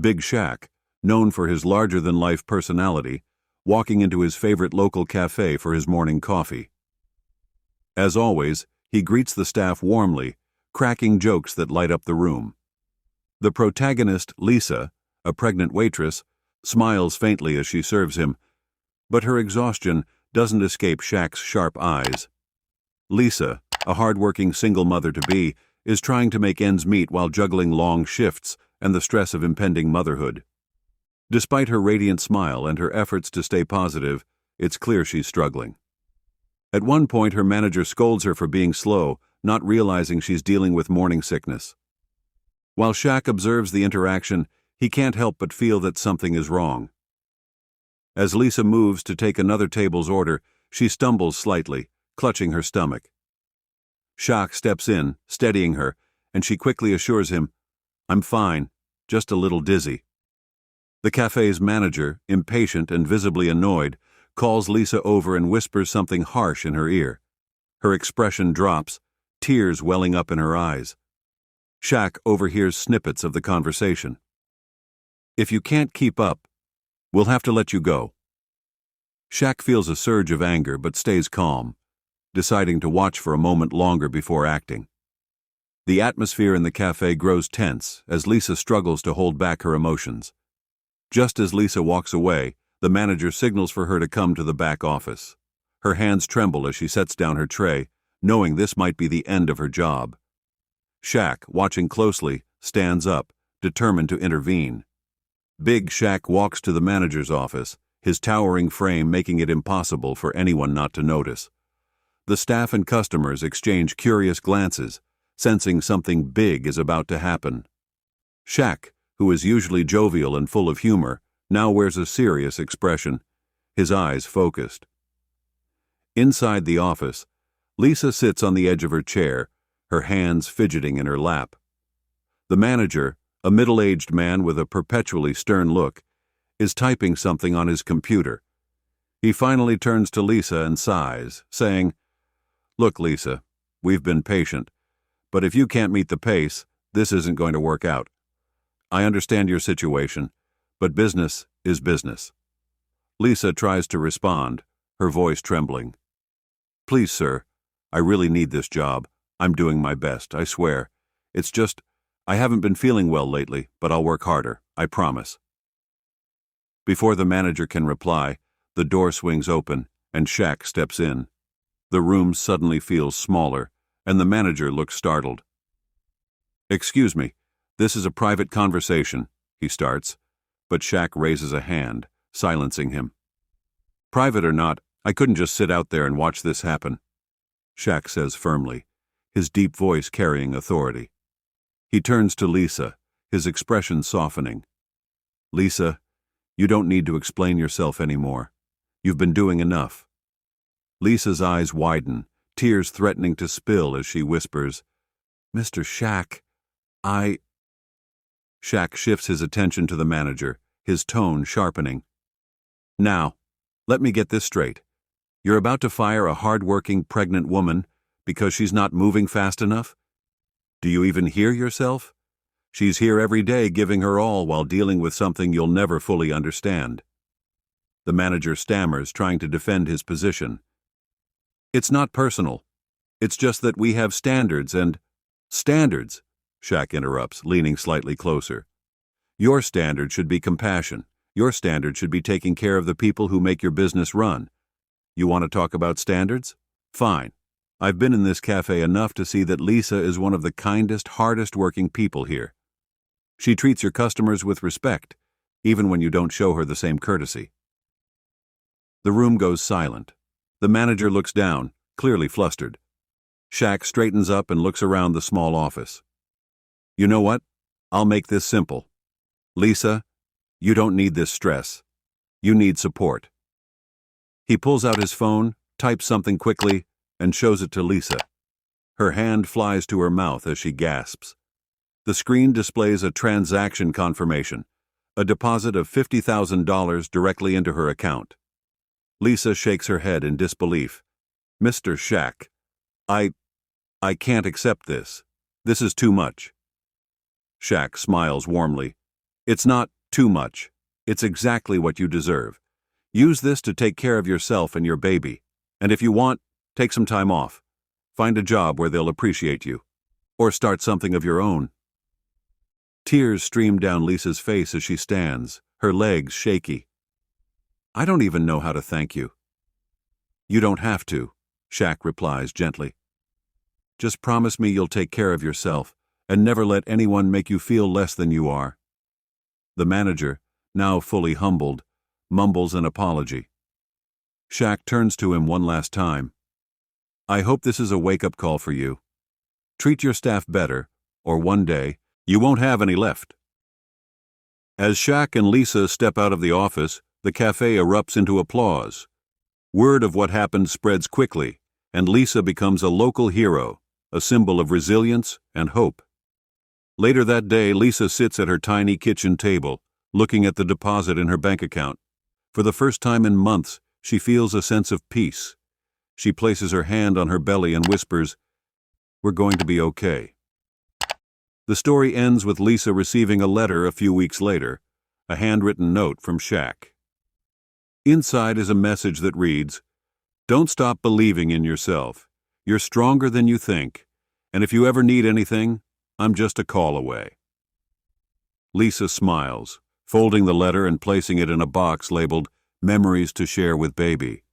Big Shaq, known for his larger-than-life personality, walking into his favorite local café for his morning coffee. As always, he greets the staff warmly, cracking jokes that light up the room. The protagonist, Lisa, a pregnant waitress, smiles faintly as she serves him, but her exhaustion doesn't escape Shaq's sharp eyes. Lisa, a hard-working single mother-to-be, is trying to make ends meet while juggling long shifts and the stress of impending motherhood. Despite her radiant smile and her efforts to stay positive, it's clear she's struggling. At one point, her manager scolds her for being slow, not realizing she's dealing with morning sickness. While Shaq observes the interaction, he can't help but feel that something is wrong. As Lisa moves to take another table's order, she stumbles slightly, clutching her stomach. Shaq steps in, steadying her, and she quickly assures him, "I'm fine, just a little dizzy." The cafe's manager, impatient and visibly annoyed, calls Lisa over and whispers something harsh in her ear. Her expression drops, tears welling up in her eyes. Shaq overhears snippets of the conversation. "If you can't keep up, we'll have to let you go." Shaq feels a surge of anger but stays calm, deciding to watch for a moment longer before acting. The atmosphere in the cafe grows tense as Lisa struggles to hold back her emotions. Just as Lisa walks away, the manager signals for her to come to the back office. Her hands tremble as she sets down her tray, knowing this might be the end of her job. Shaq, watching closely, stands up, determined to intervene. Big Shaq walks to the manager's office, his towering frame making it impossible for anyone not to notice. The staff and customers exchange curious glances, sensing something big is about to happen. Shaq, who is usually jovial and full of humor, now wears a serious expression, his eyes focused. Inside the office, Lisa sits on the edge of her chair, her hands fidgeting in her lap. The manager, a middle-aged man with a perpetually stern look, is typing something on his computer. He finally turns to Lisa and sighs, saying, "Look, Lisa, we've been patient, but if you can't meet the pace, this isn't going to work out. I understand your situation, but business is business." Lisa tries to respond, her voice trembling. "Please, sir, I really need this job. I'm doing my best, I swear. It's just, I haven't been feeling well lately, but I'll work harder, I promise." Before the manager can reply, the door swings open and Shaq steps in. The room suddenly feels smaller, and the manager looks startled. "Excuse me, this is a private conversation," he starts, but Shaq raises a hand, silencing him. "Private or not, I couldn't just sit out there and watch this happen," Shaq says firmly, his deep voice carrying authority. He turns to Lisa, his expression softening. "Lisa, you don't need to explain yourself anymore. You've been doing enough." Lisa's eyes widen, tears threatening to spill as she whispers, "Mr. Shaq, Shaq shifts his attention to the manager, his tone sharpening. "Now, let me get this straight. You're about to fire a hard-working pregnant woman because she's not moving fast enough? Do you even hear yourself? She's here every day giving her all while dealing with something you'll never fully understand." The manager stammers, trying to defend his position. "It's not personal. It's just that we have standards and—" "Standards," Shaq interrupts, leaning slightly closer. "Your standard should be compassion. Your standard should be taking care of the people who make your business run. You want to talk about standards? Fine. I've been in this cafe enough to see that Lisa is one of the kindest, hardest-working people here. She treats your customers with respect, even when you don't show her the same courtesy." The room goes silent. The manager looks down, clearly flustered. Shaq straightens up and looks around the small office. "You know what? I'll make this simple. Lisa, you don't need this stress. You need support." He pulls out his phone, types something quickly, and shows it to Lisa. Her hand flies to her mouth as she gasps. The screen displays a transaction confirmation, a deposit of $50,000 directly into her account. Lisa shakes her head in disbelief. "Mr. Shaq, I can't accept this. This is too much." Shaq smiles warmly. It's not too much. It's exactly what you deserve. Use this to take care of yourself and your baby. And if you want, take some time off. Find a job where they'll appreciate you. Or start something of your own. Tears stream down Lisa's face as she stands, her legs shaky. I don't even know how to thank you. You don't have to, Shaq replies gently. Just promise me you'll take care of yourself and never let anyone make you feel less than you are. The manager, now fully humbled, mumbles an apology. Shaq turns to him one last time. I hope this is a wake-up call for you. Treat your staff better, or one day, you won't have any left. As Shaq and Lisa step out of the office, the cafe erupts into applause. Word of what happened spreads quickly, and Lisa becomes a local hero, a symbol of resilience and hope. Later that day, Lisa sits at her tiny kitchen table, looking at the deposit in her bank account. For the first time in months, she feels a sense of peace. She places her hand on her belly and whispers, "We're going to be okay." The story ends with Lisa receiving a letter a few weeks later, a handwritten note from Shaq. Inside is a message that reads, "Don't stop believing in yourself. You're stronger than you think. And if you ever need anything, I'm just a call away." Lisa smiles, folding the letter and placing it in a box labeled "Memories to Share with Baby."